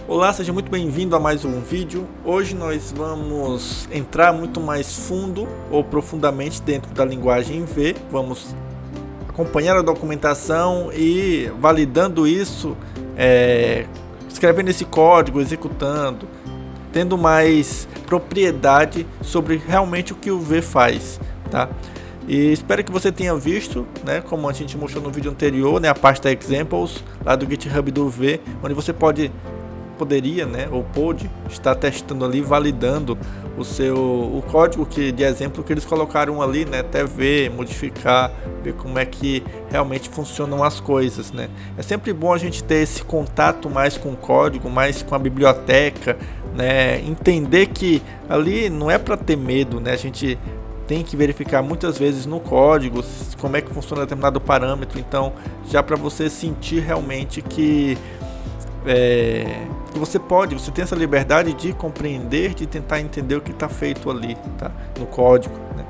Olá, seja muito bem-vindo a mais um vídeo. Hoje nós vamos entrar muito mais fundo ou profundamente dentro da linguagem V. Vamos acompanhar a documentação e validando isso, escrevendo esse código, executando, tendo mais propriedade sobre realmente o que o V faz, tá? E espero que você tenha visto, né, como a gente mostrou no vídeo anterior, né, a pasta Examples lá do GitHub do V, onde você poderia, né, ou pode estar testando ali, validando o código de exemplo que eles colocaram ali, né, até ver, modificar, ver como é que realmente funcionam as coisas, né. É sempre bom a gente ter esse contato mais com o código, mais com a biblioteca, né, entender que ali não é para ter medo, né, a gente tem que verificar muitas vezes no código como é que funciona determinado parâmetro, então já para você sentir realmente que você tem essa liberdade de compreender, de tentar entender o que está feito ali, tá? No código, né?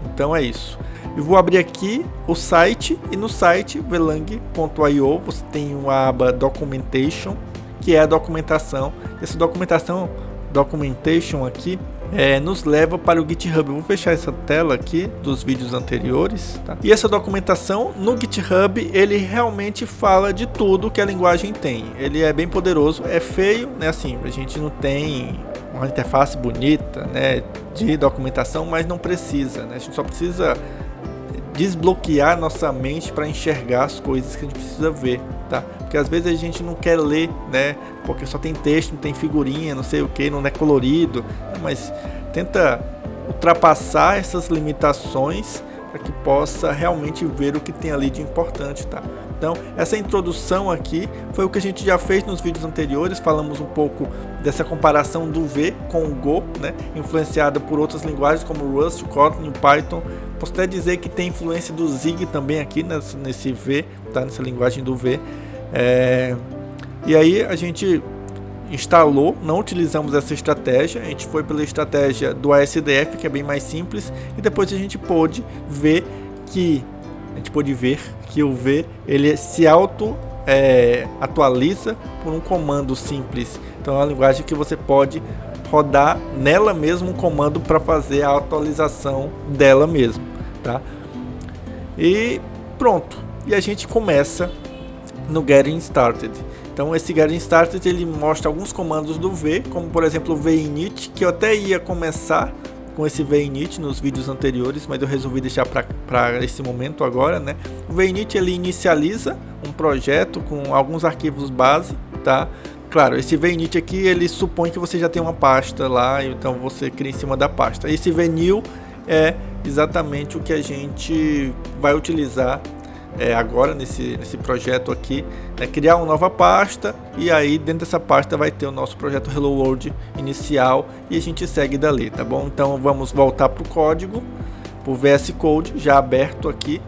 Então é isso. Eu vou abrir aqui o site e no site velang.io você tem uma aba Documentation, que é a documentação. Essa documentation aqui nos leva para o GitHub. Eu vou fechar essa tela aqui dos vídeos anteriores, tá? E essa documentação no GitHub, ele realmente fala de tudo que a linguagem tem. Ele é bem poderoso, é feio, né? Assim, a gente não tem uma interface bonita, né, de documentação, mas não precisa, né? A gente só precisa desbloquear nossa mente para enxergar as coisas que a gente precisa ver, tá? Porque às vezes a gente não quer ler, né? Porque só tem texto, não tem figurinha, não sei o que, não é colorido, mas tenta ultrapassar essas limitações para que possa realmente ver o que tem ali de importante, tá? Então, essa introdução aqui foi o que a gente já fez nos vídeos anteriores. Falamos um pouco dessa comparação do V com o Go, né? Influenciada por outras linguagens como o Rust, o Kotlin, o Python. Posso até dizer que tem influência do Zig também aqui nesse V, tá? Nessa linguagem do V. E aí a gente instalou, não utilizamos essa estratégia, a gente foi pela estratégia do ASDF, que é bem mais simples, e depois a gente pôde ver que o V ele se atualiza por um comando simples. Então é uma linguagem que você pode rodar nela mesmo um comando para fazer a atualização dela mesmo, tá? E pronto. E a gente começa no Getting Started. Então esse Getting Started ele mostra alguns comandos do V, como por exemplo o vinit, que eu até ia começar com esse vinit nos vídeos anteriores, mas eu resolvi deixar para esse momento agora, né? O vinit ele inicializa um projeto com alguns arquivos base, tá? Claro, esse vinit aqui ele supõe que você já tem uma pasta lá, então você cria em cima da pasta. Esse vnew é exatamente o que a gente vai utilizar agora nesse projeto aqui, né? Criar uma nova pasta e aí dentro dessa pasta vai ter o nosso projeto Hello World inicial e a gente segue dali, tá bom? Então vamos voltar para o código, para o VS Code já aberto aqui,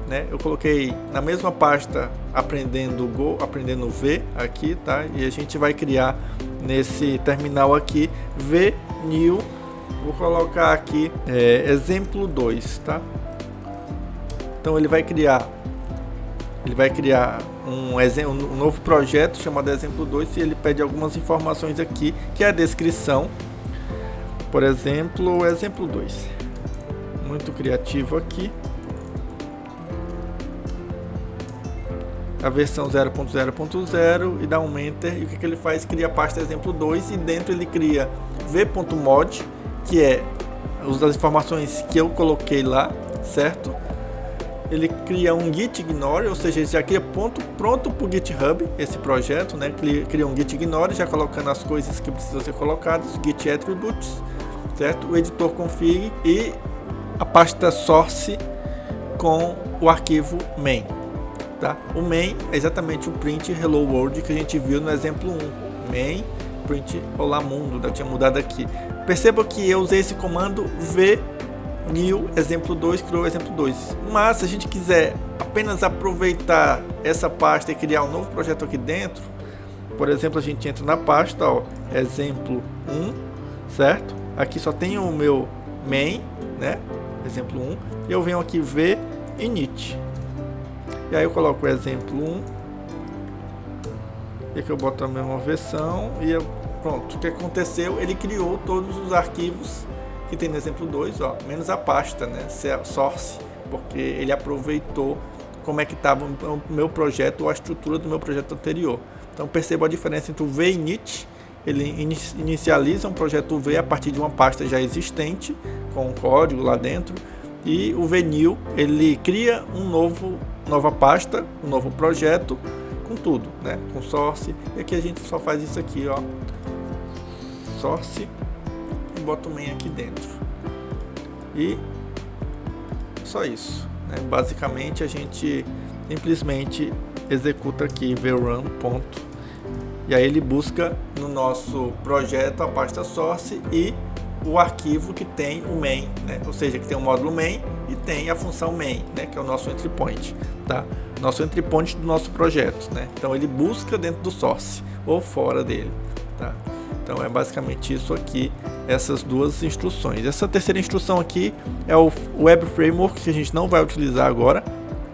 né? Eu coloquei na mesma pasta aprendendo Go, aprendendo V aqui, tá? E a gente vai criar nesse terminal aqui vnew, vou colocar aqui exemplo 2, tá? Então ele vai criar um novo projeto chamado exemplo 2 e ele pede algumas informações aqui, que é a descrição. Por exemplo, exemplo 2. Muito criativo aqui. A versão 0.0.0 e dá um enter. E o que ele faz? Cria a pasta exemplo 2 e dentro ele cria v.mod, que é as informações que eu coloquei lá, certo? Ele cria um git ignore, ou seja, ele já cria pronto para o GitHub, esse projeto, né? Cria um git ignore, já colocando as coisas que precisam ser colocadas, git attributes, certo? O editor config e a pasta source com o arquivo main, tá? O main é exatamente o print hello world que a gente viu no exemplo 1, main print olá mundo, eu tinha mudado aqui. Perceba que eu usei esse comando vnew exemplo 2, criou exemplo 2, mas se a gente quiser apenas aproveitar essa pasta e criar um novo projeto aqui dentro, por exemplo, a gente entra na pasta, ó, exemplo 1, certo? Aqui só tem o meu main, né? Exemplo 1, e eu venho aqui vinit, e aí eu coloco o exemplo 1 E aqui eu boto a mesma versão e pronto. O que aconteceu? Ele criou todos os arquivos que tem no exemplo 2, ó, menos a pasta, né, source, porque ele aproveitou como é que estava o meu projeto ou a estrutura do meu projeto anterior. Então perceba a diferença entre o vinit, ele inicializa um projeto V a partir de uma pasta já existente, com um código lá dentro, e o vnew, ele cria nova pasta, um novo projeto, com tudo, né, com source, e aqui a gente só faz isso aqui, ó, source, e bota o main aqui dentro, e só isso, né? Basicamente a gente simplesmente executa aqui vrun ponto, e aí ele busca no nosso projeto a pasta source e o arquivo que tem o main, né? Ou seja, que tem o módulo main e tem a função main, né? Que é o nosso entry point, tá? Nosso entry point do nosso projeto, né? Então ele busca dentro do source ou fora dele, tá? Então é basicamente isso aqui, essas duas instruções. Essa terceira instrução aqui é o Web Framework, que a gente não vai utilizar agora.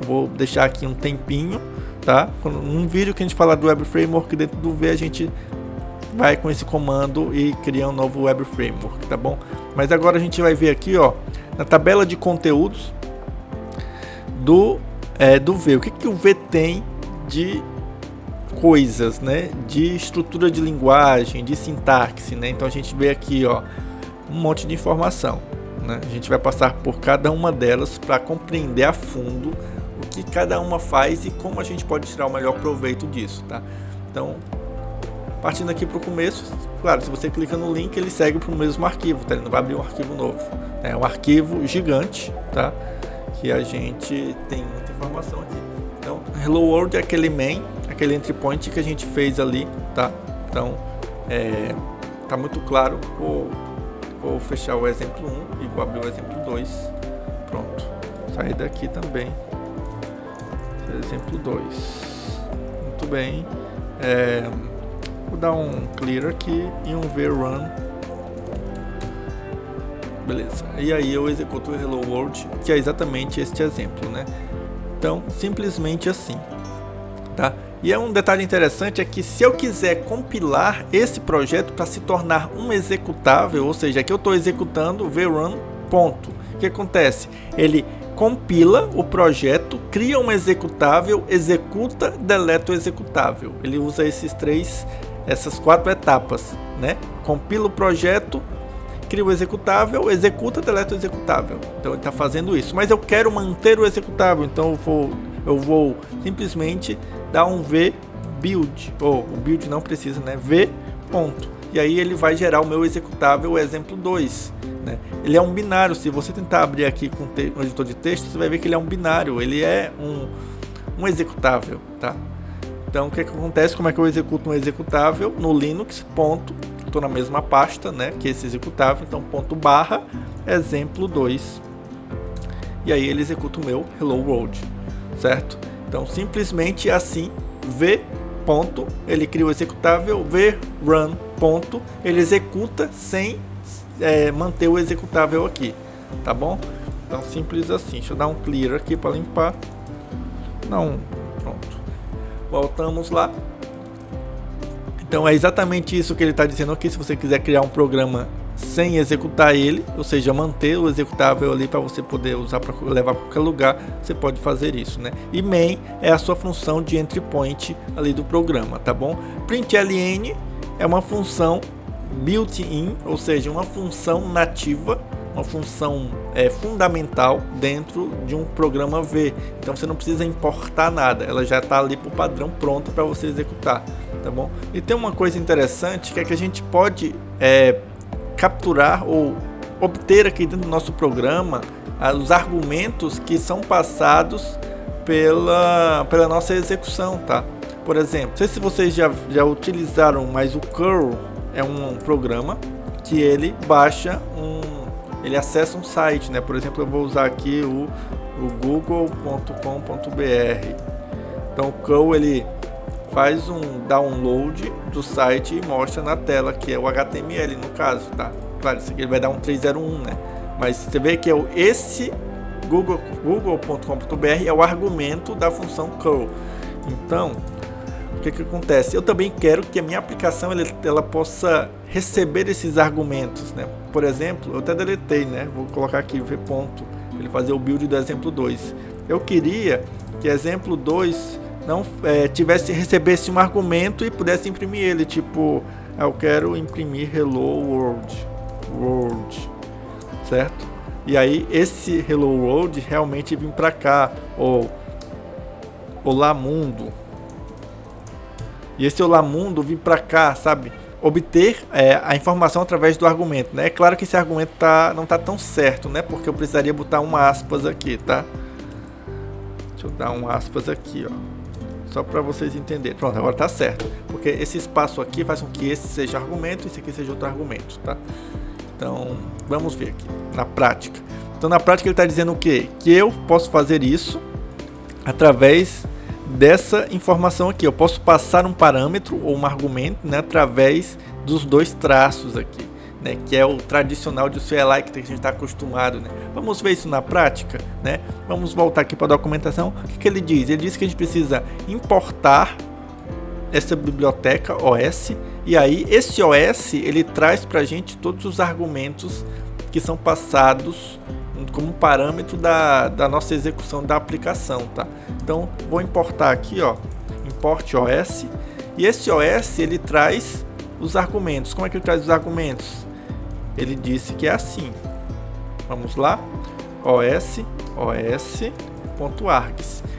Vou deixar aqui um tempinho, tá? Num vídeo que a gente falar do Web Framework dentro do V, a gente vai com esse comando e cria um novo Web Framework, tá bom? Mas agora a gente vai ver aqui, ó, na tabela de conteúdos do V. O que o V tem de coisas, né, de estrutura de linguagem, de sintaxe, né? Então a gente vê aqui, ó, um monte de informação, né? A gente vai passar por cada uma delas para compreender a fundo o que cada uma faz e como a gente pode tirar o melhor proveito disso, tá? Então, partindo aqui para o começo, claro, se você clica no link, ele segue para o mesmo arquivo, tá? Ele não vai abrir um arquivo novo, é um arquivo gigante, tá? Que a gente tem muita informação aqui. Então, Hello World é aquele main, aquele entry point que a gente fez ali, tá? Então, tá muito claro. Vou fechar o exemplo 1 e vou abrir o exemplo 2. Pronto. Sair daqui também. Exemplo 2. Muito bem. Vou dar um clear aqui e um vrun. Beleza. E aí eu executo o Hello World, que é exatamente este exemplo, né? Então, simplesmente assim, tá? E um detalhe interessante é que se eu quiser compilar esse projeto para se tornar um executável, ou seja, aqui eu estou executando vrun ponto. O que acontece? Ele compila o projeto, cria um executável, executa, deleta o executável. Ele usa essas 4 etapas, né? Compila o projeto, cria o executável, executa, deleta o executável. Então ele está fazendo isso. Mas eu quero manter o executável, então eu vou simplesmente dar um v build, ou o build não precisa, né? V ponto. E aí ele vai gerar o meu executável exemplo 2, né? Ele é um binário. Se você tentar abrir aqui com o editor de texto, você vai ver que ele é um binário. Ele é um executável, tá? Então o que acontece? Como é que eu executo um executável no Linux? Ponto. Estou na mesma pasta, né, que esse executável, então ponto barra exemplo 2, e aí ele executa o meu Hello World, certo? Então simplesmente assim, v ponto, ele cria o executável, vrun ponto, ele executa sem manter o executável aqui, tá bom? Então simples assim. Deixa eu dar um clear aqui para limpar. Não, pronto. Voltamos lá. Então é exatamente isso que ele está dizendo aqui. Se você quiser criar um programa sem executar ele, ou seja, manter o executável ali para você poder usar para levar para qualquer lugar, você pode fazer isso, né? E main é a sua função de entry point ali do programa, tá bom? Println é uma função built-in, ou seja, uma função nativa, uma função fundamental dentro de um programa V. Então você não precisa importar nada, ela já está ali por padrão pronta para você executar, tá bom? E tem uma coisa interessante que é que a gente pode capturar ou obter aqui dentro do nosso programa os argumentos que são passados pela nossa execução, tá? Por exemplo, não sei se vocês já utilizaram, mas o curl é um programa que ele baixa ele acessa um site, né? Por exemplo, eu vou usar aqui o google.com.br. Então o curl ele faz um download do site e mostra na tela, que é o HTML no caso, tá? Claro, isso aqui ele vai dar um 301, né? Mas você vê que esse google.com.br é o argumento da função curl. Então, o que acontece? Eu também quero que a minha aplicação ela possa receber esses argumentos, né? Por exemplo, eu até deletei, né? Vou colocar aqui v ponto, ele fazer o build do exemplo 2. Eu queria que exemplo 2 não recebesse um argumento e pudesse imprimir ele, tipo, eu quero imprimir hello world, certo? E aí esse hello world realmente vir para cá, ou olá mundo. E esse olá mundo vir para cá, sabe? Obter a informação através do argumento, né? É claro que esse argumento não tá tão certo, né? Porque eu precisaria botar um aspas aqui, tá? Deixa eu dar um aspas aqui, ó. Só para vocês entenderem. Pronto, agora tá certo. Porque esse espaço aqui faz com que esse seja argumento e esse aqui seja outro argumento, tá? Então, vamos ver aqui, na prática. Então, na prática ele está dizendo o quê? Que eu posso fazer isso através dessa informação aqui. Eu posso passar um parâmetro ou um argumento, né, através dos dois traços aqui, né, que é o tradicional de CLI que a gente está acostumado, né? Vamos ver isso na prática, né? Vamos voltar aqui para a documentação. O que ele diz? Ele diz que a gente precisa importar essa biblioteca OS, e aí esse OS ele traz para a gente todos os argumentos que são passados como parâmetro da nossa execução da aplicação, tá? Então vou importar aqui, ó, import OS, e esse OS ele traz os argumentos. Como é que ele traz os argumentos? Ele disse que é assim. Vamos lá, os.args.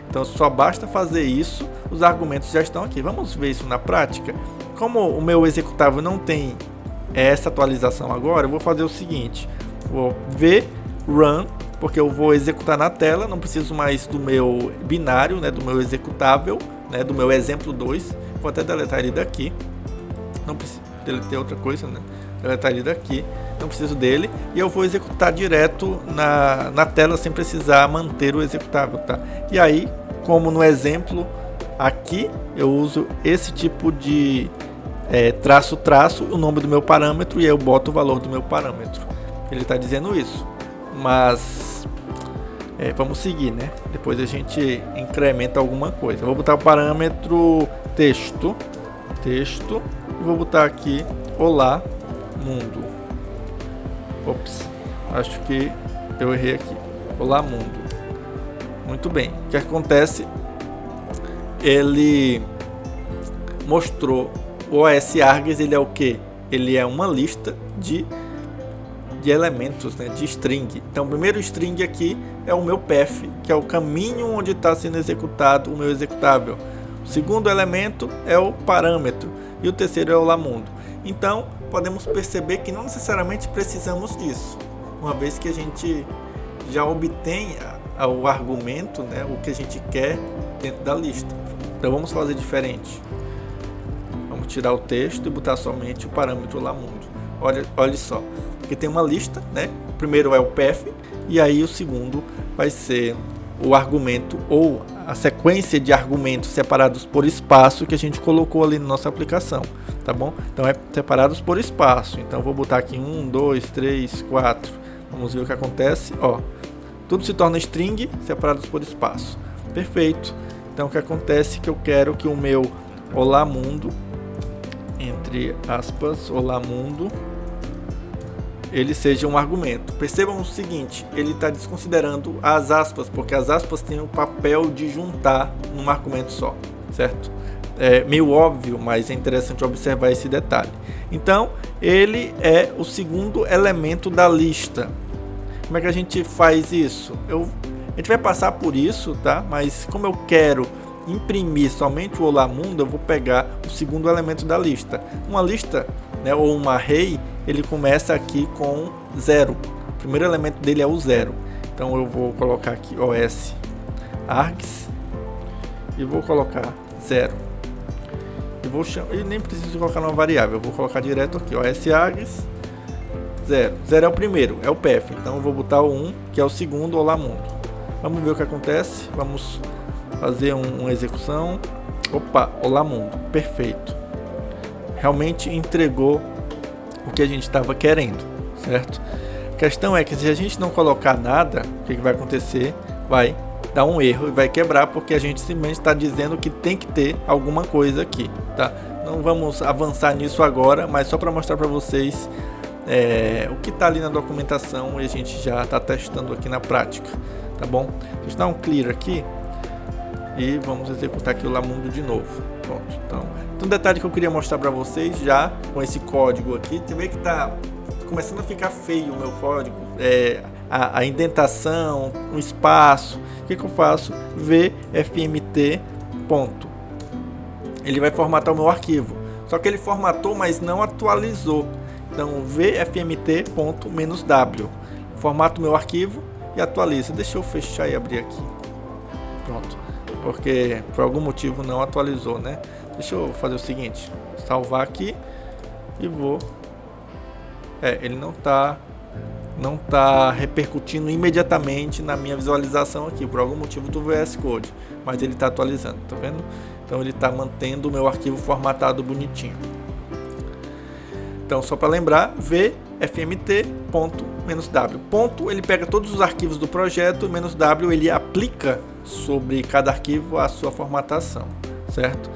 Então só basta fazer isso, os argumentos já estão aqui. Vamos ver isso na prática. Como o meu executável não tem essa atualização agora, eu vou fazer o seguinte: vou ver run, porque eu vou executar na tela, não preciso mais do meu binário, né, do meu executável, né, do meu exemplo 2. Vou até deletar ele daqui, não preciso deletar outra coisa, né? Deletar ele daqui, não preciso dele, e eu vou executar direto na tela sem precisar manter o executável, tá? E aí, como no exemplo aqui, eu uso esse tipo de traço, o nome do meu parâmetro, e aí eu boto o valor do meu parâmetro. Ele está dizendo isso. Mas vamos seguir, né? Depois a gente incrementa alguma coisa. Eu vou botar o parâmetro texto, e vou botar aqui olá mundo. Ops, acho que eu errei aqui. Olá mundo. Muito bem. O que acontece? Ele mostrou o OS args, ele é o que? Ele é uma lista de elementos, né, de string. Então o primeiro string aqui é o meu path, que é o caminho onde está sendo executado o meu executável. O segundo elemento é o parâmetro e o terceiro é o lamundo. Então podemos perceber que não necessariamente precisamos disso, uma vez que a gente já obtém o argumento, né, o que a gente quer dentro da lista. Então vamos fazer diferente. Vamos tirar o texto e botar somente o parâmetro lamundo. Olha só, aqui tem uma lista, né? O primeiro é o path, e aí o segundo vai ser o argumento ou a sequência de argumentos separados por espaço que a gente colocou ali na nossa aplicação, tá bom? Então é separados por espaço. Então eu vou botar aqui 1, 2, 3, 4. Vamos ver o que acontece. Ó, tudo se torna string separados por espaço. Perfeito. Então o que acontece é que eu quero que o meu olá mundo, entre aspas, olá mundo, ele seja um argumento. Percebam o seguinte, ele está desconsiderando as aspas, porque as aspas têm o papel de juntar num argumento só, certo? É meio óbvio, mas é interessante observar esse detalhe. Então, ele é o segundo elemento da lista. Como é que a gente faz isso? A gente vai passar por isso, tá? Mas como eu quero imprimir somente o olá mundo, eu vou pegar o segundo elemento da lista. Uma lista, né, ou um array, ele começa aqui com 0. O primeiro elemento dele é o 0. Então eu vou colocar aqui os args e vou colocar 0. E nem preciso colocar uma variável, eu vou colocar direto aqui, os args 0. 0 é o primeiro, é o path. Então eu vou botar o 1, que é o segundo olá mundo. Vamos ver o que acontece. Vamos fazer uma execução. Opa, olá mundo, perfeito. Realmente entregou o que a gente estava querendo, certo? A questão é que se a gente não colocar nada, o que vai acontecer? Vai dar um erro e vai quebrar, porque a gente simplesmente está dizendo que tem que ter alguma coisa aqui, tá? Não vamos avançar nisso agora, mas só para mostrar para vocês o que está ali na documentação e a gente já está testando aqui na prática, tá bom? Deixa eu dar um clear aqui e vamos executar aqui o Lamundo de novo. Pronto, então um detalhe que eu queria mostrar para vocês já com esse código aqui, você vê que está começando a ficar feio o meu código, a indentação, o espaço. O que eu faço? VFMT ponto. Ele vai formatar o meu arquivo, só que ele formatou, mas não atualizou. Então VFMT ponto -W, formato o meu arquivo e atualiza. Deixa eu fechar e abrir aqui. Pronto, porque por algum motivo não atualizou, né? Deixa eu fazer o seguinte, salvar aqui e vou. Ele não tá repercutindo imediatamente na minha visualização aqui, por algum motivo do VS Code, mas ele está atualizando, tá vendo? Então ele está mantendo o meu arquivo formatado bonitinho. Então só para lembrar, VFMT ponto -W. Ponto, ele pega todos os arquivos do projeto, e -W ele aplica sobre cada arquivo a sua formatação, certo?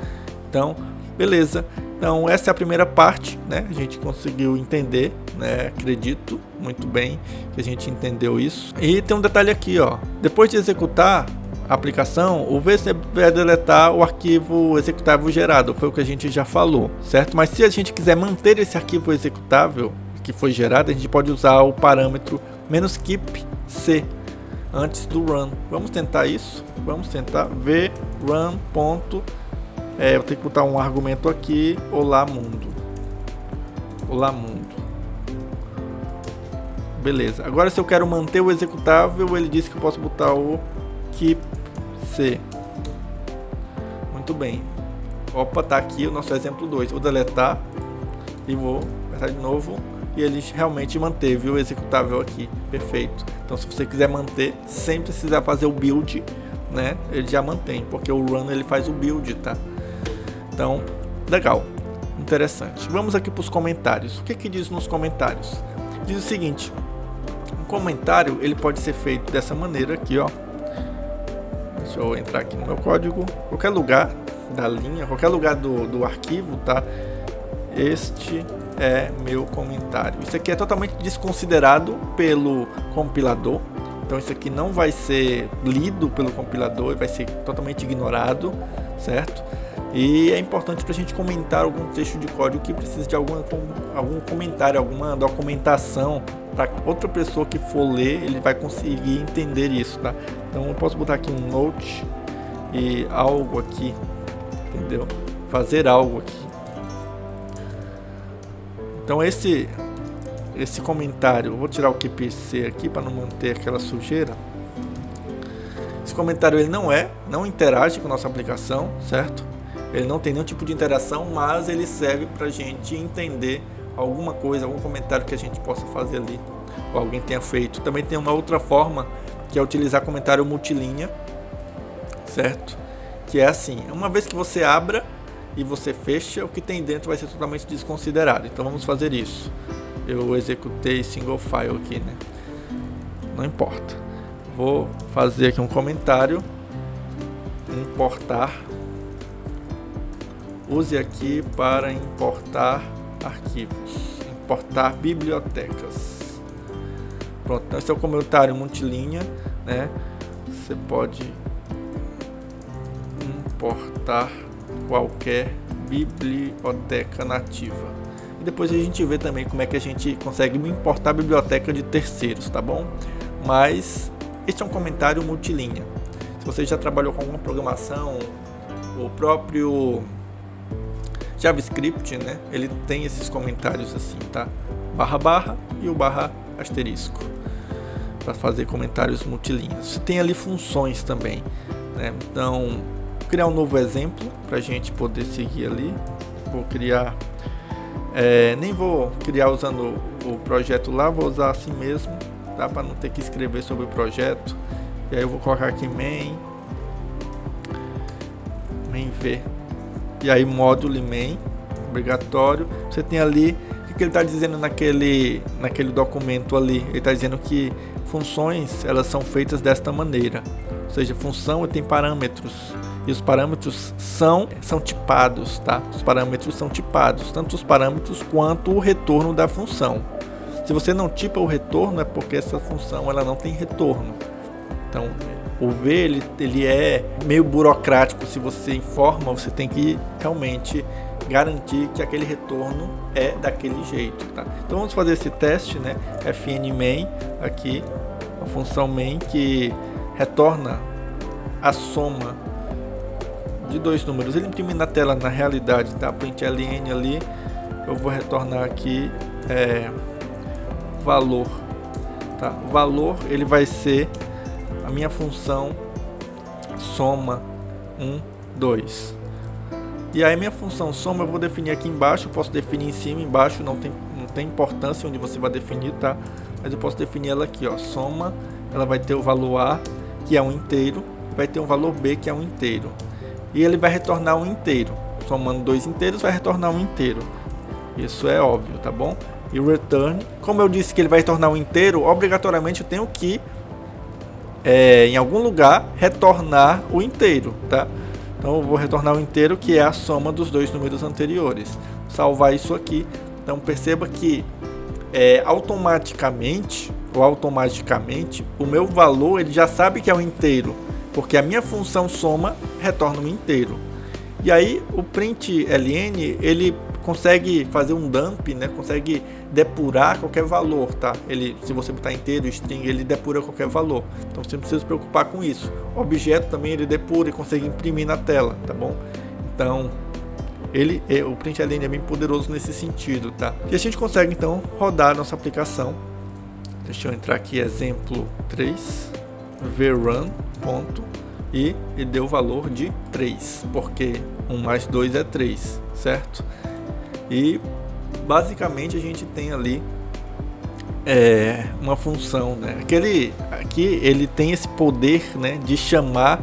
Então, beleza. Então essa é a primeira parte, né? A gente conseguiu entender, né? Acredito muito bem que a gente entendeu isso. E tem um detalhe aqui, ó. Depois de executar a aplicação, o VC vai deletar o arquivo executável gerado, foi o que a gente já falou, certo? Mas se a gente quiser manter esse arquivo executável que foi gerado, a gente pode usar o parâmetro -keep c antes do run. Vamos tentar isso. Vamos tentar vrun. Eu tenho que botar um argumento aqui. Olá mundo. Olá mundo. Beleza. Agora se eu quero manter o executável, ele disse que eu posso botar o keep c. Muito bem. Opa, tá aqui o nosso exemplo 2. Vou deletar e vou começar de novo. E ele realmente manteve o executável aqui. Perfeito. Então se você quiser manter, sem precisar fazer o build, né? Ele já mantém, porque o run ele faz o build, tá? Então, legal, interessante. Vamos aqui para os comentários. O que diz nos comentários? Diz o seguinte: um comentário ele pode ser feito dessa maneira aqui, ó. Deixa eu entrar aqui no meu código. Qualquer lugar da linha, qualquer lugar do arquivo, tá? Este é meu comentário. Isso aqui é totalmente desconsiderado pelo compilador. Então isso aqui não vai ser lido pelo compilador, vai ser totalmente ignorado, certo? E é importante para a gente comentar algum trecho de código que precisa de algum comentário, alguma documentação, para outra pessoa que for ler, ele vai conseguir entender isso, tá? Então eu posso botar aqui um note e algo aqui, entendeu? Fazer algo aqui. Então esse comentário, vou tirar o QPC aqui para não manter aquela sujeira. Esse comentário ele não interage com a nossa aplicação, certo? Ele não tem nenhum tipo de interação, mas ele serve para a gente entender alguma coisa, algum comentário que a gente possa fazer ali, ou alguém tenha feito. Também tem uma outra forma, que é utilizar comentário multilinha, certo? Que é assim, uma vez que você abra e você fecha, o que tem dentro vai ser totalmente desconsiderado. Então vamos fazer isso. Eu executei single file aqui, né? Não importa. Vou fazer aqui um comentário, importar. Use aqui para importar arquivos, importar bibliotecas. Pronto, então esse é o comentário multilinha, né? Você pode importar qualquer biblioteca nativa. E depois a gente vê também como é que a gente consegue importar a biblioteca de terceiros, tá bom? Mas este é um comentário multilinha. Se você já trabalhou com alguma programação, o próprio JavaScript, né? Ele tem esses comentários assim, tá? // e o *** para fazer comentários multilinhas. Você tem ali funções também, né? Então, vou criar um novo exemplo para a gente poder seguir ali. Vou criar, nem vou criar usando o projeto lá, vou usar assim mesmo, tá? Para não ter que escrever sobre o projeto. E aí eu vou colocar aqui main v. E aí módulo e main, obrigatório. Você tem ali, o que ele está dizendo naquele documento ali? Ele está dizendo que funções, elas são feitas desta maneira. seja, função tem parâmetros. E os parâmetros são tipados, tá? Os parâmetros são tipados, tanto os parâmetros quanto o retorno da função. Se você não tipa o retorno, é porque essa função ela não tem retorno. Então, o V ele é meio burocrático. Se você informa, você tem que realmente garantir que aquele retorno é daquele jeito, tá? Então vamos fazer esse teste, né? fn main aqui, a função main que retorna a soma de dois números. Ele imprime na tela na realidade, tá? Print ln ali, eu vou retornar aqui valor, tá? O valor ele vai ser a minha função soma 1, 2. E aí minha função soma eu vou definir aqui embaixo, eu posso definir em cima, embaixo não tem importância onde você vai definir, tá? Mas eu posso definir ela aqui, ó, soma, ela vai ter o valor A, que é um inteiro, vai ter um valor B, que é um inteiro. E ele vai retornar um inteiro, somando dois inteiros vai retornar um inteiro. Isso é óbvio, tá bom? E o return, como eu disse que ele vai retornar um inteiro, obrigatoriamente eu tenho que em algum lugar retornar o inteiro, tá? Então eu vou retornar o inteiro, que é a soma dos dois números anteriores. Salvar isso aqui. Então perceba que automaticamente o meu valor ele já sabe que é um inteiro, porque a minha função soma retorna um inteiro. E aí o print ln ele consegue fazer um dump, né? Consegue depurar qualquer valor, tá? Se você botar inteiro, string, ele depura qualquer valor. Então você não precisa se preocupar com isso. O objeto também ele depura e consegue imprimir na tela, tá bom? Então o print ln é bem poderoso nesse sentido, tá? E a gente consegue então rodar a nossa aplicação. Deixa eu entrar aqui, exemplo 3, vrun, ponto, e ele deu o valor de 3, porque 1 mais 2 é 3, certo? E basicamente a gente tem ali uma função, né? Aqui ele tem esse poder, né, de chamar,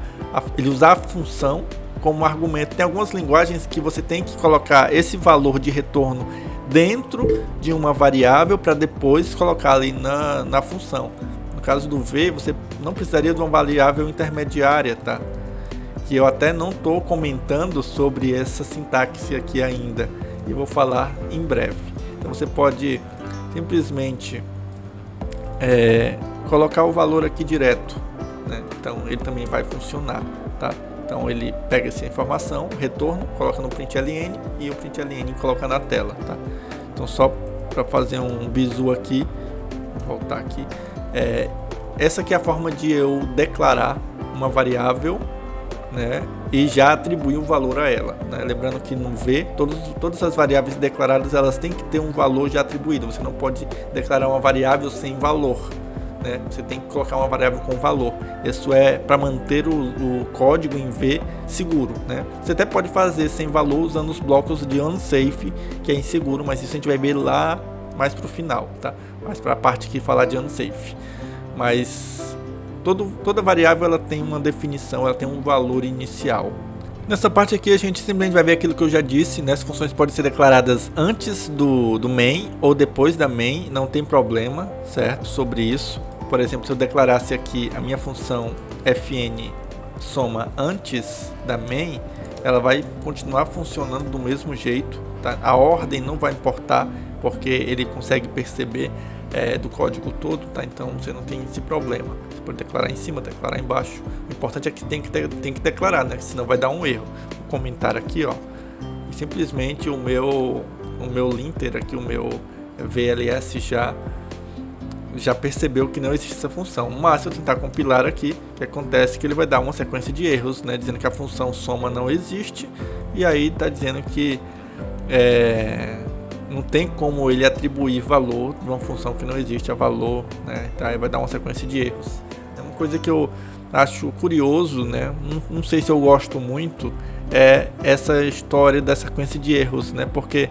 ele usar a função como argumento. Tem algumas linguagens que você tem que colocar esse valor de retorno dentro de uma variável para depois colocar ali na função. No caso do V, você não precisaria de uma variável intermediária, tá? Que eu até não estou comentando sobre essa sintaxe aqui ainda, e vou falar em breve. Então você pode simplesmente colocar o valor aqui direto, né? Então ele também vai funcionar, tá? Então ele pega essa informação, retorno, coloca no println e o println coloca na tela, tá? Então só para fazer um bizu aqui, vou voltar aqui, essa aqui é a forma de eu declarar uma variável, né, e já atribuir o valor a ela, né? Lembrando que no V, todas as variáveis declaradas elas têm que ter um valor já atribuído. Você não pode declarar uma variável sem valor, né? Você tem que colocar uma variável com valor. Isso é para manter o código em V seguro, né? Você até pode fazer sem valor usando os blocos de unsafe, que é inseguro, mas isso a gente vai ver lá mais para o final, tá? Mais para a parte que falar de unsafe. Mas toda variável ela tem uma definição, ela tem um valor inicial. Nessa parte aqui a gente simplesmente vai ver aquilo que eu já disse, né? As funções podem ser declaradas antes do main ou depois da main, não tem problema, certo? Sobre isso. Por exemplo, se eu declarasse aqui a minha função fn soma antes da main, ela vai continuar funcionando do mesmo jeito, tá? A ordem não vai importar, porque ele consegue perceber do código todo, tá? Então você não tem esse problema. Você pode declarar em cima, declarar embaixo. O importante é que tem que declarar, né? Senão vai dar um erro. Vou comentar aqui, ó. E simplesmente o meu linter aqui, o meu VLS já percebeu que não existe essa função. Mas se eu tentar compilar aqui, o que acontece é que ele vai dar uma sequência de erros, né? Dizendo que a função soma não existe. E aí tá dizendo que não tem como ele atribuir valor de uma função que não existe a valor, né? Tá, aí vai dar uma sequência de erros. É uma coisa que eu acho curioso, né? Não sei se eu gosto muito, essa história da sequência de erros, né? Porque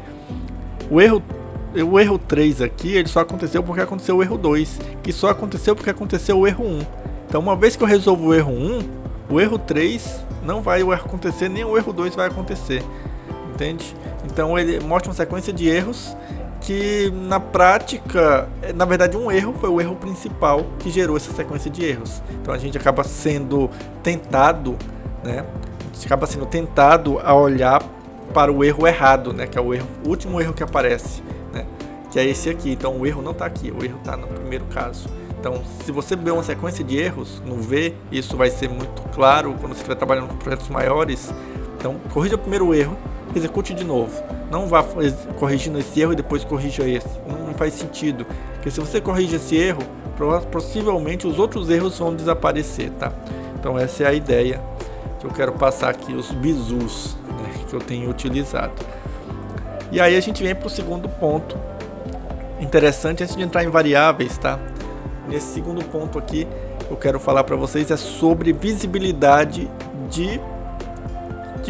o erro 3 aqui, ele só aconteceu porque aconteceu o erro 2, que só aconteceu porque aconteceu o erro 1. Então uma vez que eu resolvo o erro 1, o erro 3 não vai acontecer, nem o erro 2 vai acontecer. Entende? Então ele mostra uma sequência de erros que na prática, na verdade um erro foi o erro principal que gerou essa sequência de erros. Então a gente acaba sendo tentado, né? A gente acaba sendo tentado a olhar para o erro errado, né? Que é o último erro que aparece, né? Que é esse aqui. Então o erro não está aqui, o erro está no primeiro caso. Então, se você vê uma sequência de erros no V, isso vai ser muito claro quando você estiver trabalhando com projetos maiores. Então, corrija o primeiro erro, execute de novo. Não vá corrigindo esse erro e depois corrija esse. Não faz sentido. Porque se você corrige esse erro, possivelmente os outros erros vão desaparecer, tá? Então, essa é a ideia que eu quero passar aqui, os bizus, né, que eu tenho utilizado. E aí a gente vem para o segundo ponto interessante antes de entrar em variáveis, tá? Nesse segundo ponto aqui, eu quero falar para vocês é sobre visibilidade de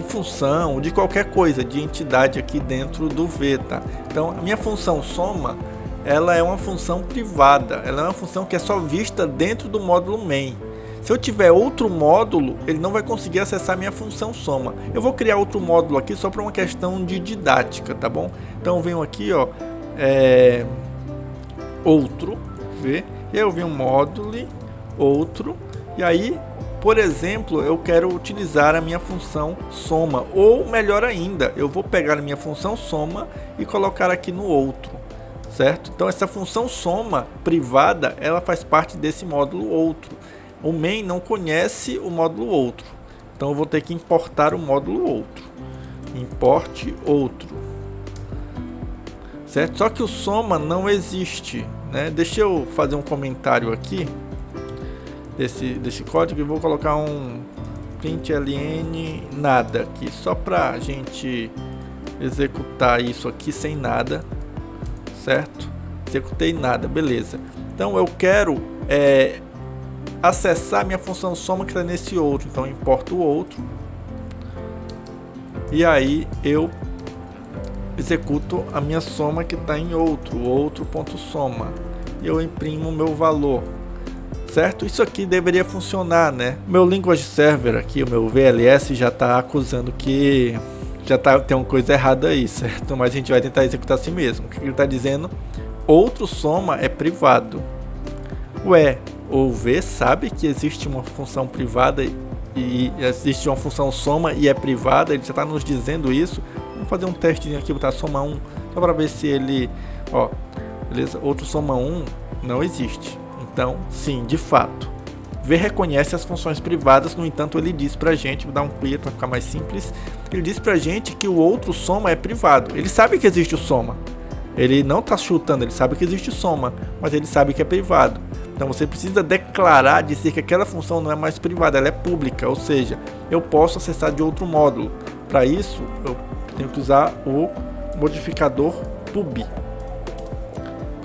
função, de qualquer coisa, de entidade aqui dentro do V, tá? Então, a minha função soma, ela é uma função privada, ela é uma função que é só vista dentro do módulo main. Se eu tiver outro módulo, ele não vai conseguir acessar minha função soma. Eu vou criar outro módulo aqui só para uma questão de didática, tá bom? Então, eu venho aqui, ó, outro, V, e aí eu venho módulo, outro, e aí, por exemplo, eu quero utilizar a minha função soma, ou melhor ainda, eu vou pegar a minha função soma e colocar aqui no outro, certo? Então essa função soma privada, ela faz parte desse módulo outro. O main não conhece o módulo outro, então eu vou ter que importar o módulo outro. Importe outro, certo? Só que o soma não existe, né? Deixa eu fazer um comentário aqui desse código e vou colocar um println nada aqui, só para a gente executar isso aqui sem nada, certo? Executei nada, beleza. Então eu quero acessar minha função soma que está nesse outro, então eu importo o outro e aí eu executo a minha soma que está em outro.soma e eu imprimo o meu valor, certo? Isso aqui deveria funcionar, né? Meu language server aqui, o meu VLS já está acusando que tem uma coisa errada aí, certo? Mas a gente vai tentar executar assim mesmo. O que ele está dizendo? Outro soma é privado. Ué, o V sabe que existe uma função privada e existe uma função soma e é privada, ele já está nos dizendo isso. Vamos fazer um testezinho aqui, botar soma 1, só para ver se ele, ó, beleza, outro soma 1 não existe. Então, sim, de fato, V reconhece as funções privadas, no entanto, ele diz pra gente, vou dar um clear para ficar mais simples, ele diz pra gente que o outro soma é privado. Ele sabe que existe o soma, ele não está chutando, ele sabe que existe o soma, mas ele sabe que é privado. Então você precisa declarar, dizer que aquela função não é mais privada, ela é pública, ou seja, eu posso acessar de outro módulo. Para isso, eu tenho que usar o modificador pub.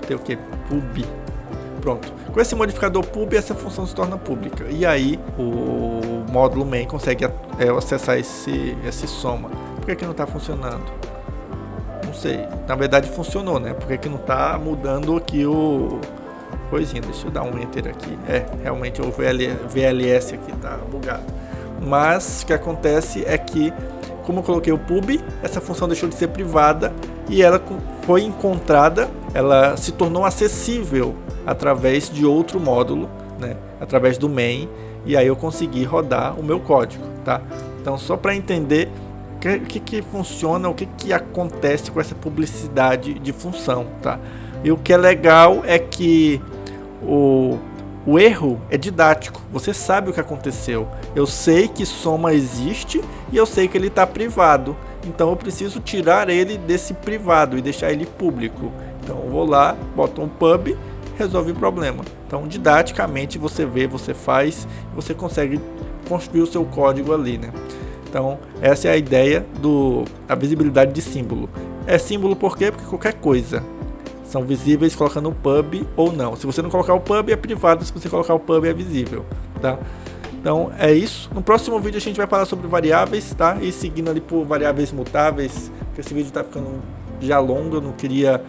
Tem o que? Pub. Pronto. Com esse modificador pub, essa função se torna pública. E aí o módulo main consegue acessar esse soma. Por que não está funcionando? Não sei. Na verdade funcionou, né? Por que não está mudando aqui o coisinha? Deixa eu dar um enter aqui. Realmente o VLS aqui está bugado. Mas o que acontece é que, como eu coloquei o pub, essa função deixou de ser privada e ela foi encontrada, ela se tornou acessível através de outro módulo, né? Através do main, e aí eu consegui rodar o meu código, tá? Então, só para entender o que funciona, o que acontece com essa publicidade de função, tá? E o que é legal é que o erro é didático, você sabe o que aconteceu. Eu sei que soma existe e eu sei que ele está privado, então eu preciso tirar ele desse privado e deixar ele público. Então eu vou lá, boto um pub, resolve o problema. Então didaticamente você vê, você faz, você consegue construir o seu código ali, né? Então essa é a ideia da visibilidade de símbolo. É símbolo por quê? Porque qualquer coisa são visíveis colocando o pub ou não. Se você não colocar o pub é privado, se você colocar o pub é visível, tá? Então é isso. No próximo vídeo a gente vai falar sobre variáveis, tá? E seguindo ali por variáveis mutáveis, porque esse vídeo tá ficando já longo, eu não queria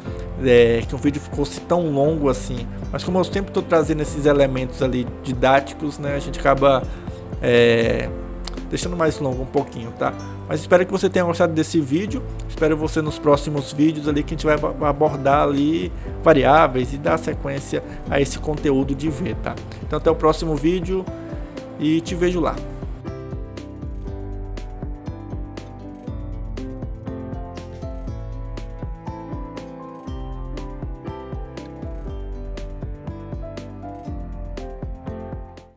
que o vídeo fosse tão longo assim. Mas como eu sempre estou trazendo esses elementos ali didáticos, né? A gente acaba deixando mais longo um pouquinho, tá? Mas espero que você tenha gostado desse vídeo. Espero você nos próximos vídeos ali, que a gente vai abordar ali variáveis e dar sequência a esse conteúdo de V, tá? Então até o próximo vídeo e te vejo lá.